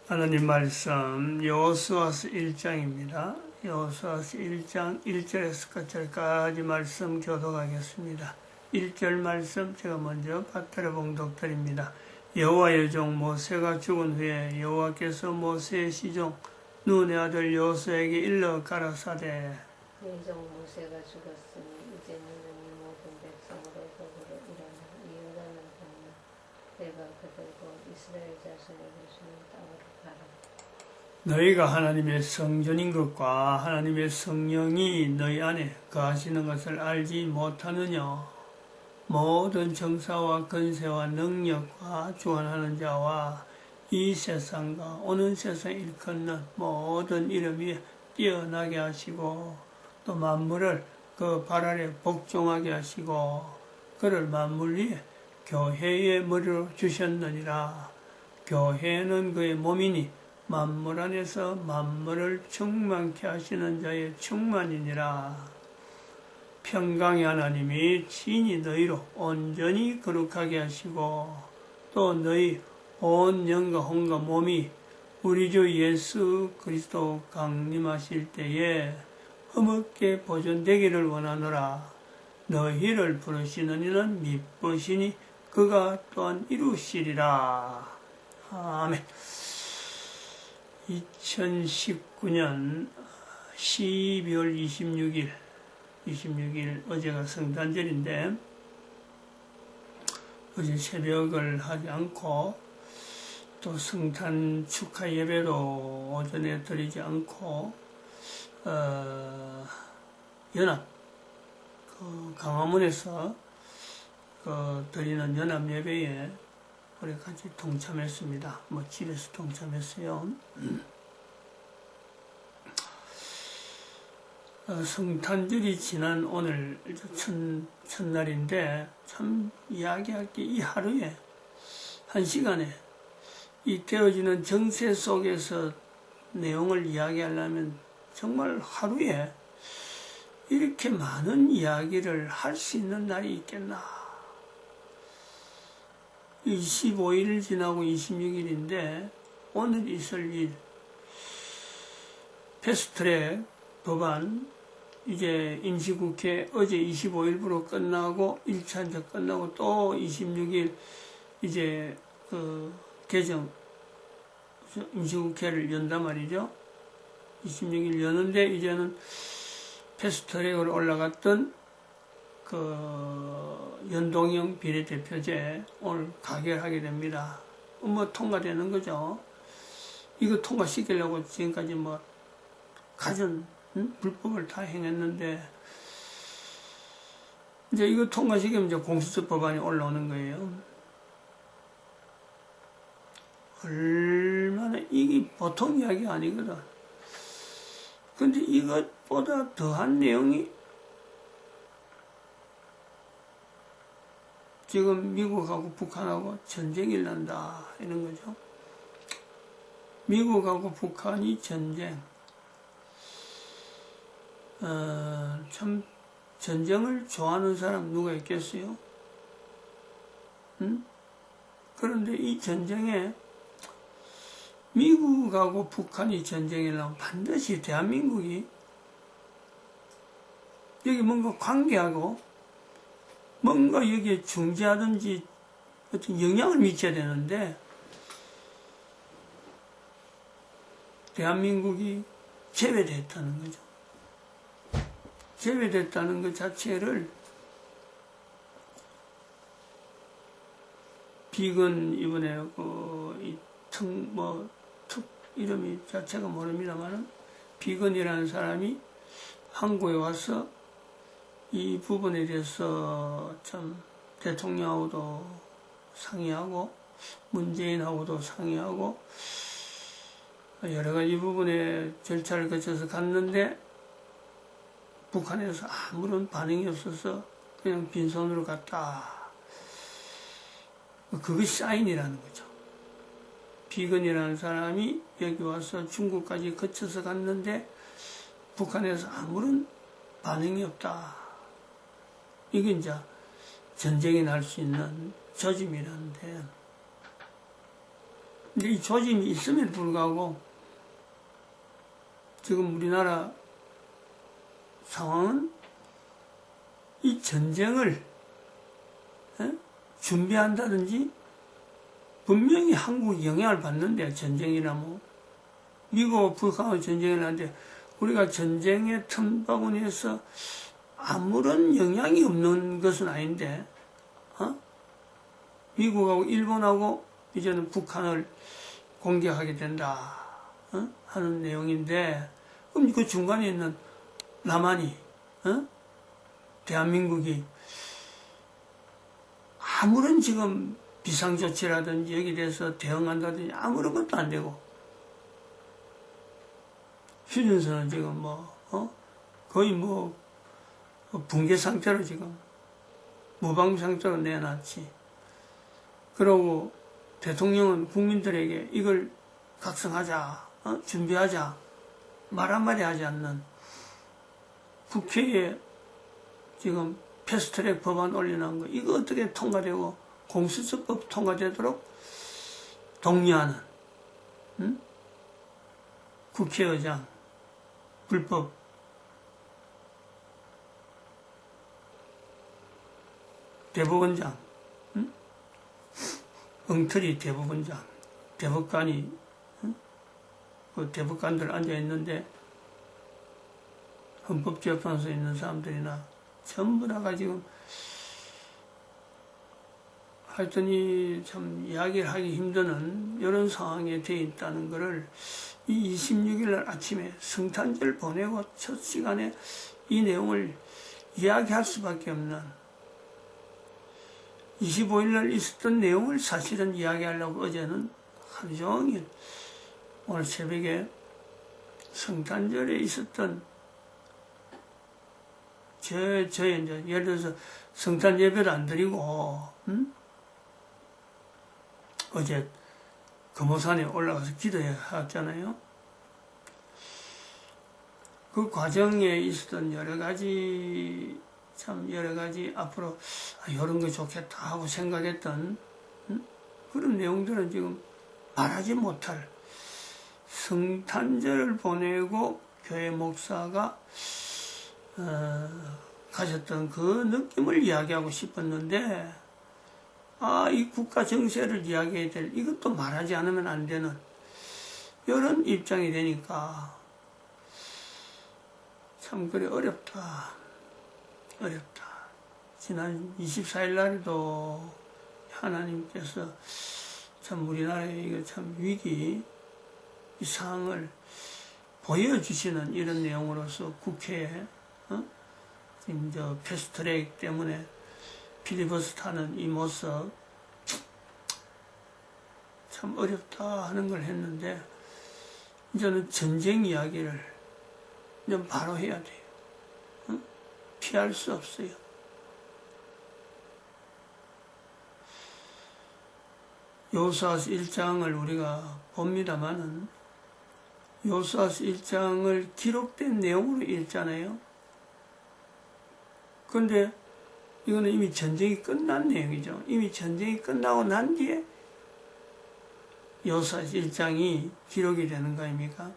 하나님 말씀 여호수아서 1장입니다. 여호수아서 1장 1절에서 끝절까지 말씀 교독하겠습니다. 1절 말씀 제가 먼저 받들어 봉독드립니다. 여호와의 종 모세가 죽은 후에 여호와께서 모세의 시종 눈의 아들 여호수아에게 일러 가라사대 네 종 모세가 죽었으니 이제 너는 이 모든 백성으로 더불어 일어나 이 요단을 건너 내가 그들과 이스라엘 자손에게 주는 땅으로 가라. 너희가 하나님의 성전인 것과 하나님의 성령이 너희 안에 거하시는 것을 알지 못하느냐. 모든 정사와 권세와 능력과 주관하는 자와 이 세상과 오는 세상 일컫는 모든 이름 위에 뛰어나게 하시고 또 만물을 그 발 아래 복종하게 하시고 그를 만물 위에 교회의 머리로 주셨느니라. 교회는 그의 몸이니 만물 안에서 만물을 충만케 하시는 자의 충만이니라. 평강의 하나님이 친히 너희로 온전히 거룩하게 하시고 또 너희 온 영과 혼과 몸이 우리 주 예수 그리스도 강림하실 때에 흠없게 보존되기를 원하노라. 너희를 부르시는 이는 미쁘시니 그가 또한 이루시리라. 아멘. 2019년 12월 26일 어제가 성탄절인데 어제 새벽을 하지 않고 또 성탄 축하 예배도 오전에 드리지 않고 연합 강화문에서 드리는 연합 예배에 우리 같이 동참했습니다. 집에서 동참했어요. 성탄절이 지난 오늘 첫날인데 참 이야기할 게 이 하루에 한 시간에 이 되어지는 정세 속에서 내용을 이야기하려면 정말 하루에 이렇게 많은 이야기를 할 수 있는 날이 있겠나. 25일 지나고 26일인데 오늘 있을 일 패스트트랙 법안 이제 임시국회 어제 25일부로 끝나고 1차 이제 끝나고 또 26일 이제 개정 임시국회를 연단 말이죠. 26일 여는데 이제는 패스트트랙으로 올라갔던 연동형 비례대표제 오늘 가결하게 됩니다. 통과되는 거죠. 이거 통과시키려고 지금까지 가전 불법을 다 행했는데 이제 이거 통과시키면 이제 공수처 법안이 올라오는 거예요. 얼마나 이게 보통 이야기 아니거든. 근데 이것보다 더한 내용이 지금 미국하고 북한하고 전쟁이 일난다 이런 거죠. 미국하고 북한이 전쟁. 참 전쟁을 좋아하는 사람 누가 있겠어요? 그런데 이 전쟁에 미국하고 북한이 전쟁이라면 반드시 대한민국이 여기 뭔가 관계하고 뭔가 여기에 중재하든지 어떤 영향을 미쳐야 되는데 대한민국이 제외됐다는 거죠. 제외됐다는 것 자체를 비건 이번에 이름이 자체가 모릅니다만은 비건이라는 사람이 한국에 와서 이 부분에 대해서 참 대통령하고도 상의하고 문재인하고도 상의하고 여러 가지 부분에 절차를 거쳐서 갔는데 북한에서 아무런 반응이 없어서 그냥 빈손으로 갔다. 그것이 사인이라는 거죠. 비건이라는 사람이 여기 와서 중국까지 거쳐서 갔는데 북한에서 아무런 반응이 없다. 이게 이제 전쟁이 날 수 있는 조짐이라는데 근데 이 조짐이 있음에도 불구하고 지금 우리나라 상황은 이 전쟁을 준비한다든지 분명히 한국이 영향을 받는데 전쟁이나 뭐 미국 북한의 전쟁을 하는데 우리가 전쟁의 틈바구니에서 아무런 영향이 없는 것은 아닌데 미국하고 일본하고 이제는 북한을 공격하게 된다 하는 내용인데 그럼 그 중간에 있는 남한이 대한민국이 아무런 지금 비상조치라든지 여기 대해서 대응한다든지 아무런 것도 안 되고 휴전선은 지금 거의 붕괴 상태로 지금 무방 상태로 내놨지. 그러고 대통령은 국민들에게 이걸 각성하자, 준비하자 말 한마디 하지 않는 국회에 지금 패스트트랙 법안 올려놓은 거 이거 어떻게 통과되고 공수처법 통과되도록 독려하는 국회의장 불법 대법원장 엉터리 대법원장 대법관이 그 대법관들 앉아있는데 헌법재판소에 있는 사람들이나 전부 다가 지금 하여튼이 참 이야기를 하기 힘드는 이런 상황에 돼 있다는 것을 이 26일 날 아침에 성탄절 보내고 첫 시간에 이 내용을 이야기할 수밖에 없는 25일 날 있었던 내용을 사실은 이야기하려고 어제는 하루 종일 오늘 새벽에 성탄절에 있었던 저희 이제 예를 들어서 성탄 예배를 안 드리고 어제 금호산에 올라가서 기도했잖아요. 그 과정에 있었던 여러 가지 앞으로 이런 거 좋겠다 하고 생각했던 그런 내용들은 지금 말하지 못할 성탄절을 보내고 교회 목사가 가졌던 그 느낌을 이야기하고 싶었는데 이 국가 정세를 이야기해야 될 이것도 말하지 않으면 안 되는 이런 입장이 되니까 참 그래 어렵다. 지난 24일 날에도 하나님께서 참 우리나라의 이거 참 위기 이 상황을 보여주시는 이런 내용으로서 국회에 지금 저 패스트트랙 때문에 필리버스터하는 이 모습 참 어렵다 하는 걸 했는데 이제는 전쟁 이야기를 이제 바로 해야 돼요. 피할 수 없어요. 여호수아서 1장을 우리가 봅니다마는 여호수아서 1장을 기록된 내용으로 읽잖아요. 그런데 이거는 이미 전쟁이 끝난 내용이죠. 이미 전쟁이 끝나고 난 뒤에 여호수아서 1장이 기록이 되는 거 아닙니까?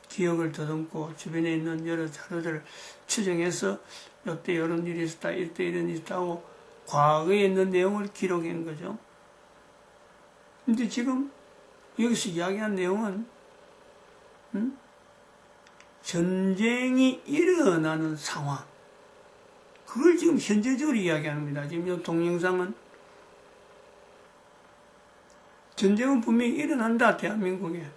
기억을 더듬고 주변에 있는 여러 자료들을 추정해서 이때 이런 일이 있었다, 이때 이런 일이 있다고 과거에 있는 내용을 기록한 거죠. 근데 지금 여기서 이야기한 내용은 전쟁이 일어나는 상황 그걸 지금 현재적으로 이야기하는 겁니다. 지금 이 동영상은 전쟁은 분명히 일어난다 대한민국에.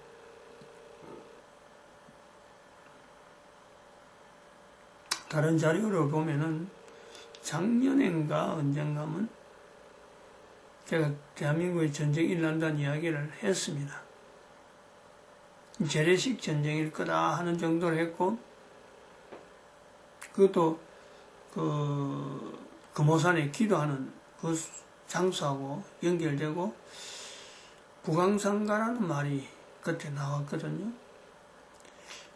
다른 자료를 보면은 작년인가 언젠가면 제가 대한민국에 전쟁이 일어난다는 이야기를 했습니다. 재래식 전쟁일 거다 하는 정도로 했고 그것도 그 금호산에 기도하는 그 장소하고 연결되고 북왕산가라는 말이 그때 나왔거든요.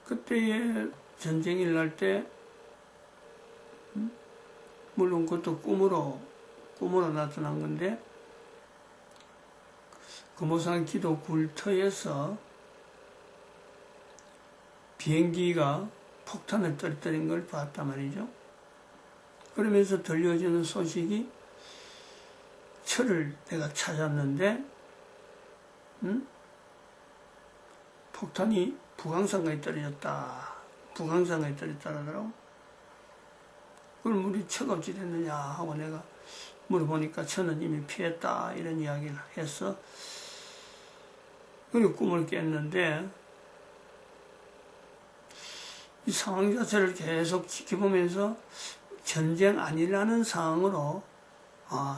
그때의 전쟁이 일어날 때 물론 그것도 꿈으로 나타난 건데 금오산 기도 굴터에서 비행기가 폭탄을 떨어뜨린 걸 봤단 말이죠. 그러면서 들려주는 소식이 철을 내가 찾았는데 폭탄이 북왕산가에 떨어졌다. 북왕산가에 떨어졌다 하더라고. 그럼 우리 처가 어찌 됐느냐 하고 내가 물어보니까 처는 이미 피했다 이런 이야기를 했어. 그리고 꿈을 깼는데 이 상황 자체를 계속 지켜보면서 전쟁 아니라는 상황으로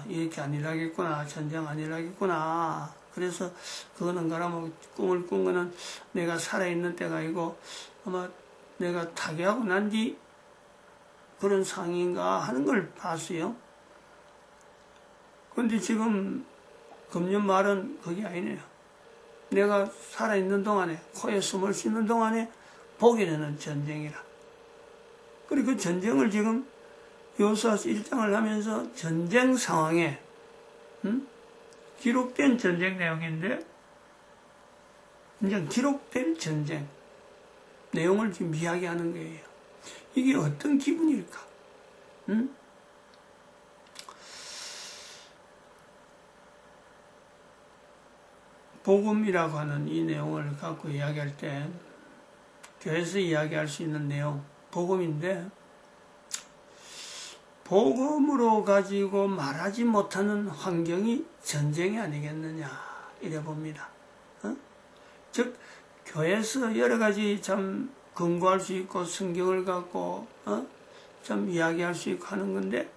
이렇게 아니라겠구나, 전쟁 아니라겠구나. 그래서 그거는 가라면 꿈을 꾼 거는 내가 살아있는 때가 아니고 아마 내가 타계하고 난 뒤 그런 상황인가 하는 걸 봤어요. 근데 지금 금년 말은 그게 아니네요. 내가 살아있는 동안에, 코에 숨을 쉬는 동안에 보게 되는 전쟁이라. 그리고 그 전쟁을 지금 요수아서 1장을 하면서 전쟁 상황에 기록된 전쟁 내용인데 이제 기록된 전쟁 내용을 지금 이야기하는 거예요. 이게 어떤 기분일까? 복음이라고 하는 이 내용을 갖고 이야기할 때 교회에서 이야기할 수 있는 내용, 복음인데 복음으로 가지고 말하지 못하는 환경이 전쟁이 아니겠느냐 이래 봅니다. 즉 교회에서 여러 가지 참 근거할 수 있고 성경을 갖고 참 이야기할 수 있고 하는 건데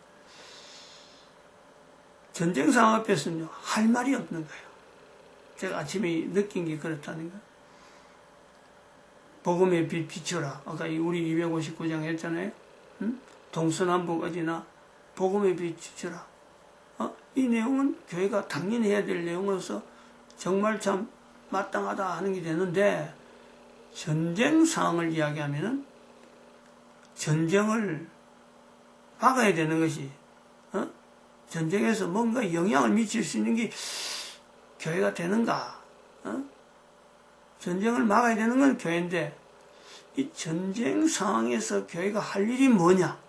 전쟁 상황 앞에서는요 할 말이 없는 거예요. 제가 아침에 느낀 게 그렇다는 거예요. 복음의 빛 비춰라. 아까 우리 259장 했잖아요. 동서남북 어디나 복음의 빛 비춰라. 이 내용은 교회가 당연히 해야 될 내용으로서 정말 참 마땅하다 하는 게 되는데 전쟁 상황을 이야기하면은 전쟁을 막아야 되는 것이 전쟁에서 뭔가 영향을 미칠 수 있는 게 교회가 되는가? 전쟁을 막아야 되는 건 교회인데 이 전쟁 상황에서 교회가 할 일이 뭐냐?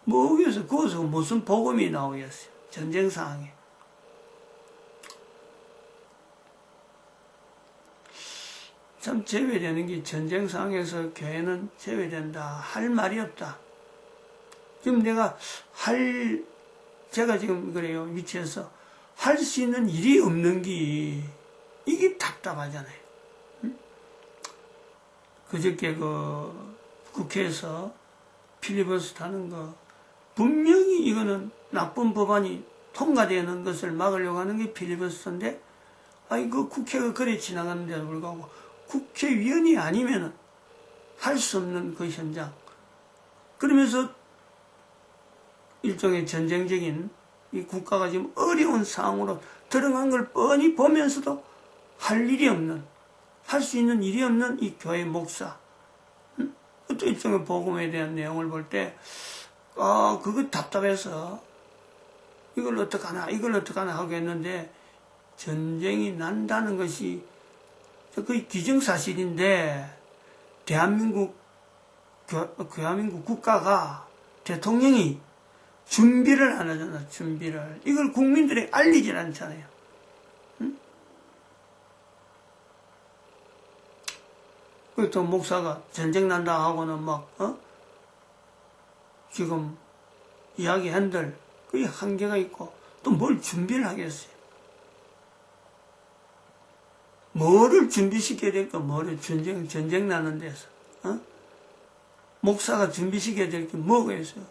거기서 무슨 복음이 나오겠어요? 전쟁 상황에. 참 제외되는 게 전쟁 상황에서 교회는 제외된다. 할 말이 없다. 지금 제가 지금 그래요. 위치에서 할 수 있는 일이 없는 게 이게 답답하잖아요. 그저께 국회에서 필리버스터 하는 거 분명히 이거는 나쁜 법안이 통과되는 것을 막으려고 하는 게 필리버스터인데 그 국회가 그래 지나가는데도 불구하고 국회의원이 아니면은 할 수 없는 그 현장. 그러면서 일종의 전쟁적인 이 국가가 지금 어려운 상황으로 들어간 걸 뻔히 보면서도 할 수 있는 일이 없는 이 교회 목사. 또 일종의 복음에 대한 내용을 볼 때, 그거 답답해서 이걸 어떡하나 하고 했는데 전쟁이 난다는 것이 거의 기정사실인데 대한민국 국가가 대통령이 준비를 안 하잖아. 준비를. 이걸 국민들에게 알리질 않잖아요. 그리고 또 목사가 전쟁 난다 하고는 지금 이야기한들 그게 한계가 있고 또 뭘 준비를 하겠어요. 뭐를 준비시켜야 될까? 전쟁 나는 데서. 목사가 준비시켜야 될 게 뭐가 있어요?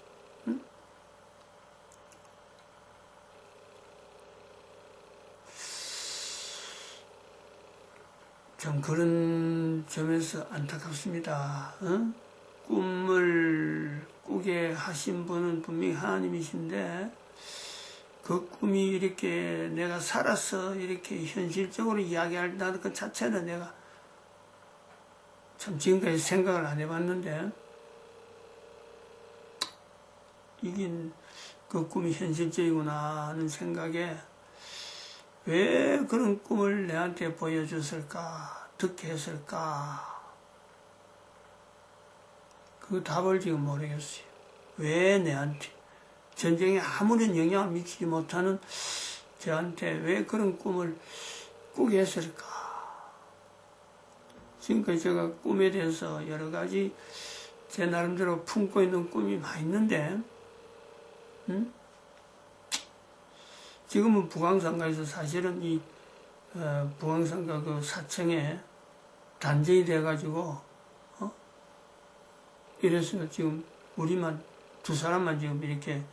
참 그런 점에서 안타깝습니다. 꿈을 꾸게 하신 분은 분명히 하나님이신데 그 꿈이 이렇게 내가 살아서 이렇게 현실적으로 이야기한다는 것 자체는 내가 참 지금까지 생각을 안 해봤는데 이긴 그 꿈이 현실적이구나 하는 생각에 왜 그런 꿈을 내한테 보여줬을까? 듣게 했을까? 그 답을 지금 모르겠어요. 왜 내한테? 전쟁에 아무런 영향을 미치지 못하는 저한테 왜 그런 꿈을 꾸게 했을까? 지금까지 제가 꿈에 대해서 여러 가지 제 나름대로 품고 있는 꿈이 많이 있는데, 지금은 부광상가에서 사실은 이 부광상가 그 사청에 단절이 돼가지고 이래서 지금 우리만 두 사람만 지금 이렇게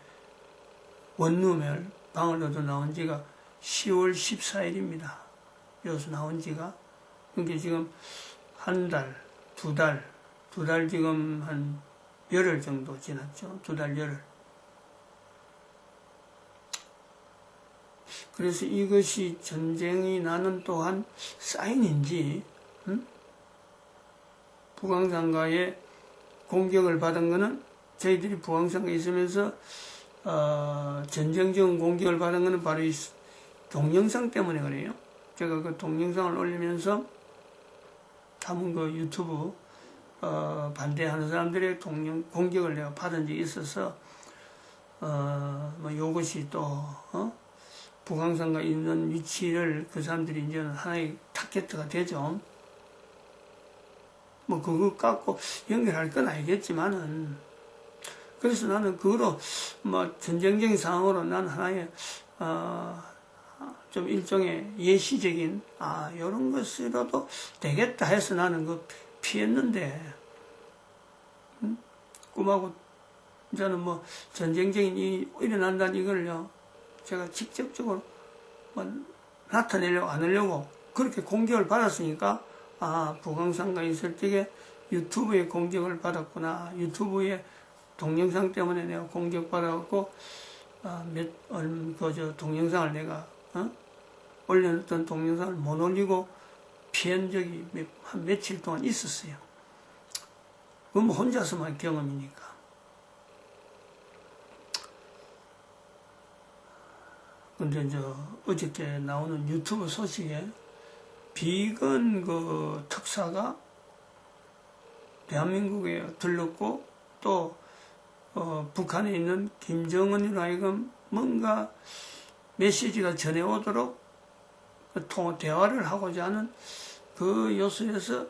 원룸을 방을 얻어 나온 지가 10월 14일입니다. 여기서 나온 지가. 그러니까 지금 한 달, 두 달 지금 한 열흘 정도 지났죠. 두 달 열흘. 그래서 이것이 전쟁이 나는 또한 사인인지, 부광상가에 공격을 받은 거는 저희들이 부광상가에 있으면서 전쟁적 공격을 받은 거는 바로 이 동영상 때문에 그래요. 제가 그 동영상을 올리면서 한번 그 유튜브 반대하는 사람들의 공격을 내가 받은 적이 있어서 뭐 요것이 또 부광상가 있는 위치를 그 사람들이 이제는 하나의 타겟가 되죠. 뭐 그거 갖고 연결할 건 아니겠지만은, 그래서 나는 그거로 뭐 전쟁적인 상황으로 난 하나의 좀 일종의 예시적인 이런 것이라도 되겠다 해서 나는 그 피했는데, 꿈하고 저는 뭐 전쟁적인 일이 일어난다는 이걸요 제가 직접적으로 뭐 나타내려고 안 하려고 그렇게 공격을 받았으니까 부광상가에 있을 적에 유튜브에 공격을 받았구나, 유튜브에 동영상 때문에 내가 공격받아갖고 저 동영상을 내가 올려놨던 동영상을 못 올리고 피한 적이 한 며칠 동안 있었어요. 그건 뭐 혼자서만 경험이니까. 근데 어저께 나오는 유튜브 소식에 비건 그 특사가 대한민국에 들렀고 또 북한에 있는 김정은이로 하여금 뭔가 메시지가 전해오도록 대화를 하고자 하는 그 요소에서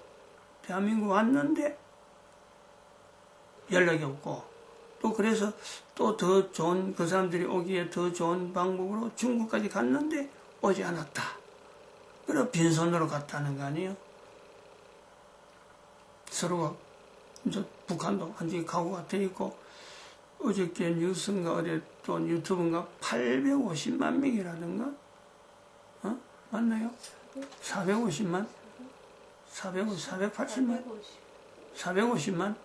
대한민국 왔는데 연락이 없고, 또 그래서 또 더 좋은, 그 사람들이 오기에 더 좋은 방법으로 중국까지 갔는데 오지 않았다. 그래서 빈손으로 갔다는 거 아니에요? 서로가 이제 북한도 완전히 각오가 돼 있고, 어저께 뉴스인가 어디 또 유튜브인가 850만 명이라든가 맞나요? 450만? 480만? 450만?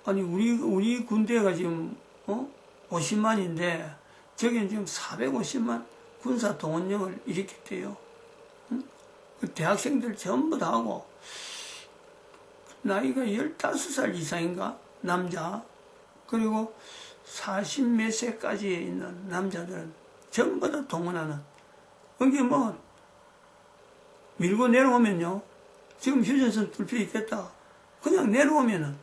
아니 우리 군대가 지금 50만인데 저기는 지금 450만 군사 동원령을 일으켰대요. 그 대학생들 전부 다 하고, 나이가 15살 이상인가? 남자. 그리고 40 몇 세까지 있는 남자들은 전부 다 동원하는. 그게 뭐 밀고 내려오면요, 지금 휴전선 뚫려 있겠다. 그냥 내려오면은,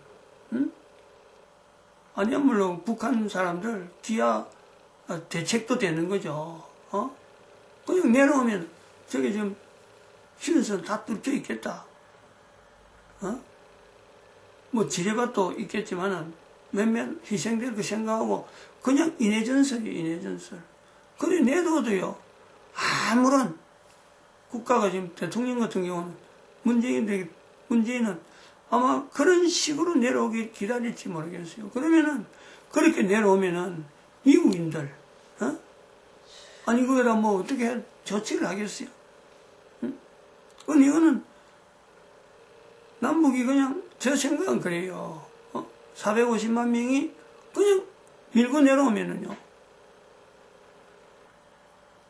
아니야 물론 북한 사람들 기아 대책도 되는 거죠. 그냥 내려오면 저기 지금 휴전선 다 뚫려 있겠다. 뭐 지뢰밭도 있겠지만은 몇몇 희생될 거 생각하고 그냥 인해전설이에요, 인해전설. 그래 내둬도요, 아무런 국가가 지금 대통령 같은 경우는 문재인은 아마 그런 식으로 내려오길 기다릴지 모르겠어요. 그러면은 그렇게 내려오면은 미국인들 아니 그거다 뭐 어떻게 조치를 하겠어요? 이거는 남북이 그냥 제 생각은 그래요. 450만 명이 그냥 밀고 내려오면은요,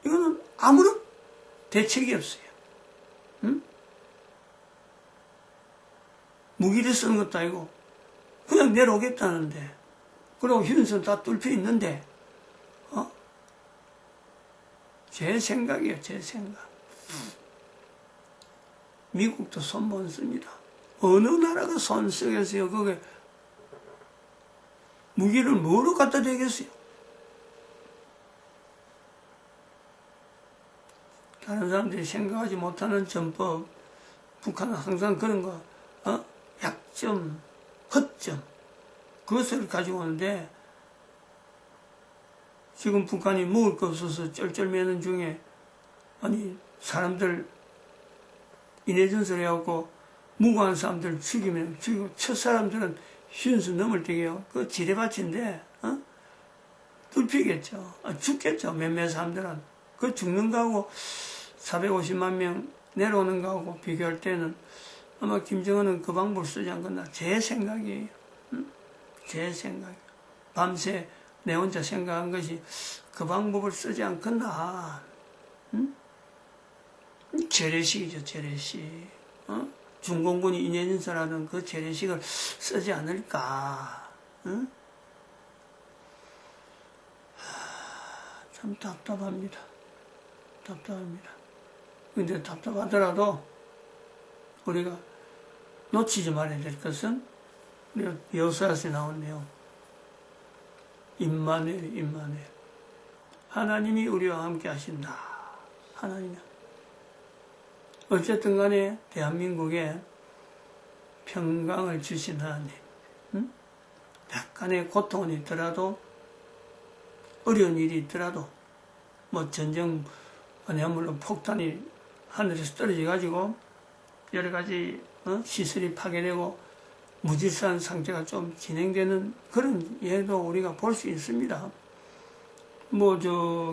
이거는 아무런 대책이 없어요. 무기를 쓰는 것도 아니고 그냥 내려오겠다는데, 그리고 휴전선 다 뚫혀 있는데 제 생각이에요, 제 생각. 미국도 손 못 씁니다. 어느 나라가 손 쓰겠어요? 그게 무기를 뭐로 갖다 대겠어요? 다른 사람들이 생각하지 못하는 전법, 북한은 항상 그런 거, 약점, 허점, 그것을 가지고 오는데, 지금 북한이 먹을 거 없어서 쩔쩔매는 중에, 아니, 사람들, 인해전설 해갖고, 무고한 사람들 죽이면, 죽이고, 첫 사람들은 50수 넘을 때게요. 그 지뢰밭인데, 뚫히겠죠. 죽겠죠. 몇몇 사람들은. 그 죽는 거하고, 450만 명 내려오는 거하고 비교할 때는 아마 김정은은 그 방법을 쓰지 않겠나. 제 생각이에요. 제 생각. 밤새 내 혼자 생각한 것이 그 방법을 쓰지 않겠나. 재래식이죠, 재래식. 중공군이 인해진사라는 그 재래식을 쓰지 않을까. 참 답답합니다. 답답합니다. 근데 답답하더라도 우리가 놓치지 말아야 될 것은 우리가 여호수아서에 나온 내용, 임마누엘. 하나님이 우리와 함께 하신다. 하나님이. 어쨌든 간에 대한민국에 평강을 주신 하나님, 약간의 고통은 있더라도, 어려운 일이 있더라도, 뭐 전쟁, 물론 폭탄이 하늘에서 떨어져가지고 여러 가지 시설이 파괴되고 무질서한 상태가 좀 진행되는 그런 예도 우리가 볼 수 있습니다.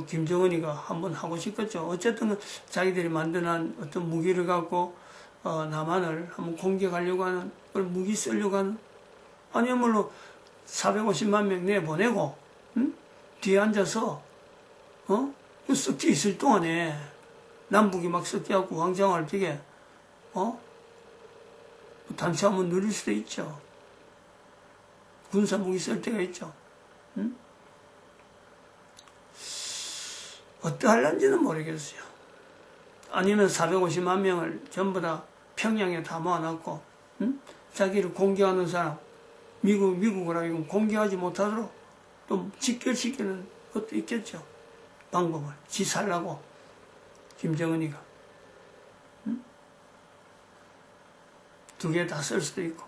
김정은이가 한번 하고 싶겠죠. 어쨌든 자기들이 만드는 어떤 무기를 갖고 남한을 한번 공격하려고 하는, 그걸 무기 쓰려고 하는, 아니야말로 450만 명 내보내고 뒤에 앉아서 썩지 있을 동안에 남북이 막 썩지하고 왕장할 적에 단추 한번 누릴 수도 있죠. 군사 무기 쓸 때가 있죠. 어떠할런지는 모르겠어요. 아니면 450만 명을 전부 다 평양에 다 모아놨고 자기를 공격하는 사람, 미국을 하여금 공격하지 못하도록 또 직결시키는 것도 있겠죠. 방법을 지 살라고 김정은이가 두 개 다 쓸 수도 있고,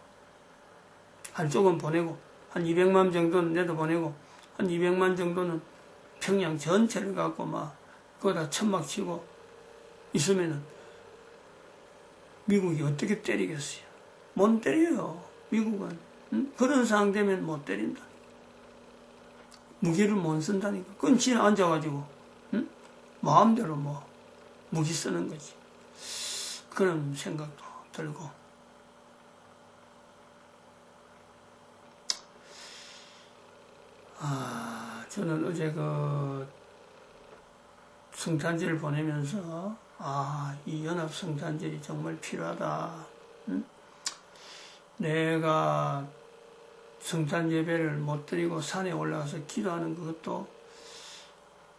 한쪽은 보내고 한 200만 정도는 내려보내고 한 200만 정도는 평양 전체를 갖고 막 그거 다 천막 치고 있으면은 미국이 어떻게 때리겠어요? 못 때려요. 미국은 그런 상황 되면 못 때린다. 무기를 못 쓴다니까. 그건 지나 앉아가지고 마음대로 무기 쓰는 거지. 그런 생각도 들고. 저는 어제 성탄절을 보내면서 이 연합 성탄절이 정말 필요하다. 내가 성탄 예배를 못 드리고 산에 올라가서 기도하는 그것도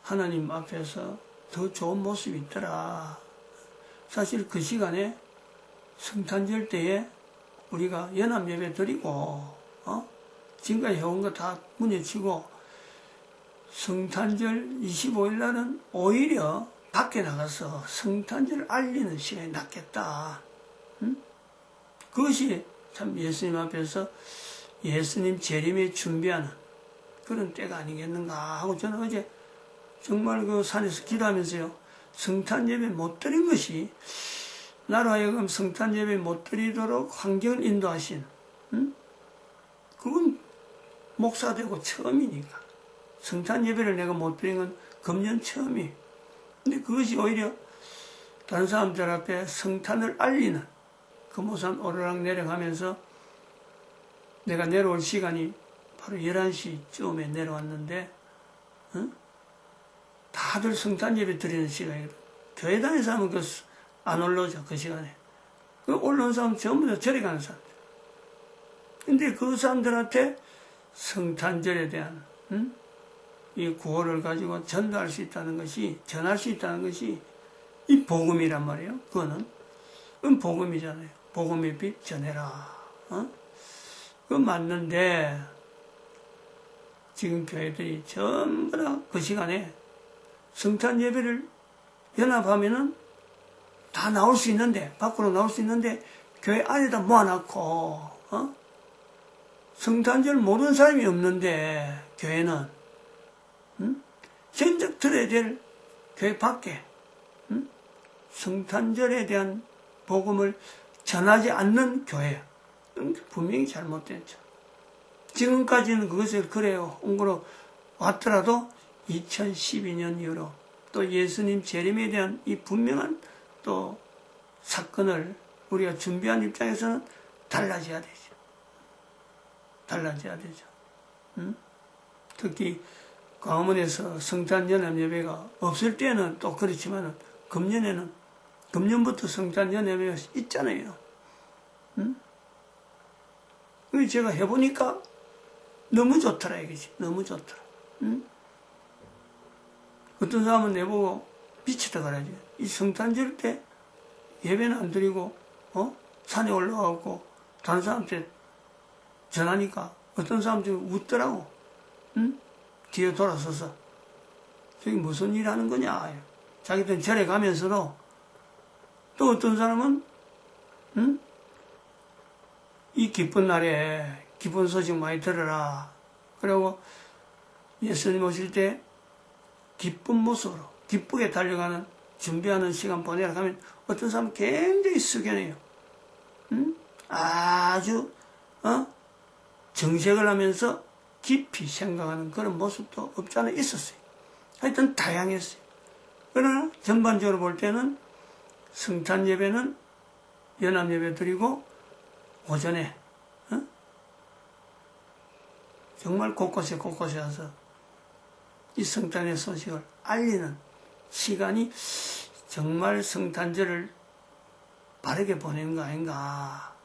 하나님 앞에서 더 좋은 모습이 있더라. 사실 그 시간에 성탄절 때에 우리가 연합 예배 드리고 지금까지 해온 거 다 무너치고 성탄절 25일 날은 오히려 밖에 나가서 성탄절을 알리는 시간이 낫겠다. 그것이 참 예수님 앞에서 예수님 재림에 준비하는 그런 때가 아니겠는가 하고, 저는 어제 정말 그 산에서 기도하면서요, 성탄 예배 못 드린 것이 나로 하여금 성탄 예배 못 드리도록 환경을 인도하신, 그건 목사 되고 처음이니까. 성탄 예배를 내가 못 드린 건 금년 처음이. 근데 그것이 오히려 다른 사람들 앞에 성탄을 알리는, 금오산 오르락 내려가면서 내가 내려올 시간이 바로 11시쯤에 내려왔는데, 다들 성탄 예배 드리는 시간이거든. 교회 다니는 사람은 안 올라오죠, 그 시간에. 그 올라온 사람은 전부 다 절에 가는 사람들. 근데 그 사람들한테 성탄절에 대한, 이 구호를 가지고 전할 수 있다는 것이 이 복음이란 말이에요. 그건 복음이잖아요. 복음의 빛 전해라. 그건 맞는데 지금 교회들이 전부 다 그 시간에 성탄 예배를 연합하면은 다 나올 수 있는데, 밖으로 나올 수 있는데 교회 안에다 모아놓고 성탄절 모르는 사람이 없는데 교회는 전적 들어야 될 교회 밖에 성탄절에 대한 복음을 전하지 않는 교회, 분명히 잘못됐죠. 지금까지는 그것을 그래요 홍보로 왔더라도 2012년 이후로 또 예수님 재림에 대한 이 분명한 또 사건을 우리가 준비한 입장에서는 달라져야 되죠. 달라져야 되죠. 특히 광화문에서 성탄연합 예배가 없을 때는 또 그렇지만은 금년부터 성탄연합 예배가 있잖아요. 제가 해보니까 너무 좋더라 이거지. 너무 좋더라. 어떤 사람은 내보고 미치다 그러지. 이 성탄절 때 예배는 안 드리고 산에 올라가고 다른 사람한테 전하니까 어떤 사람들이 웃더라고. 뒤에 돌아서서 저기 무슨 일 하는 거냐. 자기들은 절에 가면서도 또 어떤 사람은 이 기쁜 날에 기쁜 소식 많이 들어라. 그리고 예수님 오실 때 기쁜 모습으로 기쁘게 달려가는 준비하는 시간 보내라 하면 어떤 사람은 굉장히 숙연해요. 아주 정색을 하면서 깊이 생각하는 그런 모습도 없지 않아 있었어요. 하여튼 다양했어요. 그러나 전반적으로 볼 때는 성탄 예배는 연합 예배 드리고 오전에 정말 곳곳에 와서 이 성탄의 소식을 알리는 시간이 정말 성탄절을 바르게 보내는 거 아닌가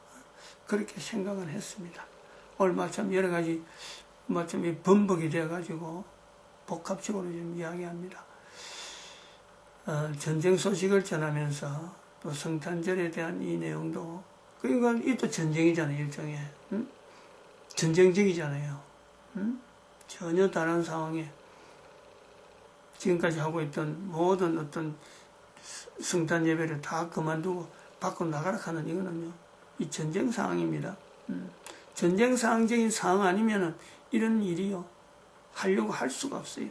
그렇게 생각을 했습니다. 오늘 마침 여러 가지 마침 번복이 되어가지고 복합적으로 좀 이야기합니다. 전쟁 소식을 전하면서 또 성탄절에 대한 이 내용도 그러니까 이 또 전쟁이잖아요. 일종의 전쟁적이잖아요. 전혀 다른 상황에 지금까지 하고 있던 모든 어떤 성탄 예배를 다 그만두고 밖으로 나가라 하는 이거는요, 이 전쟁 상황입니다. 전쟁 상황적인 상황 아니면은 이런 일이요 하려고 할 수가 없어요.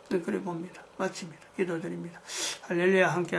그래 봅니다. 마칩니다. 기도드립니다. 할렐루야 함께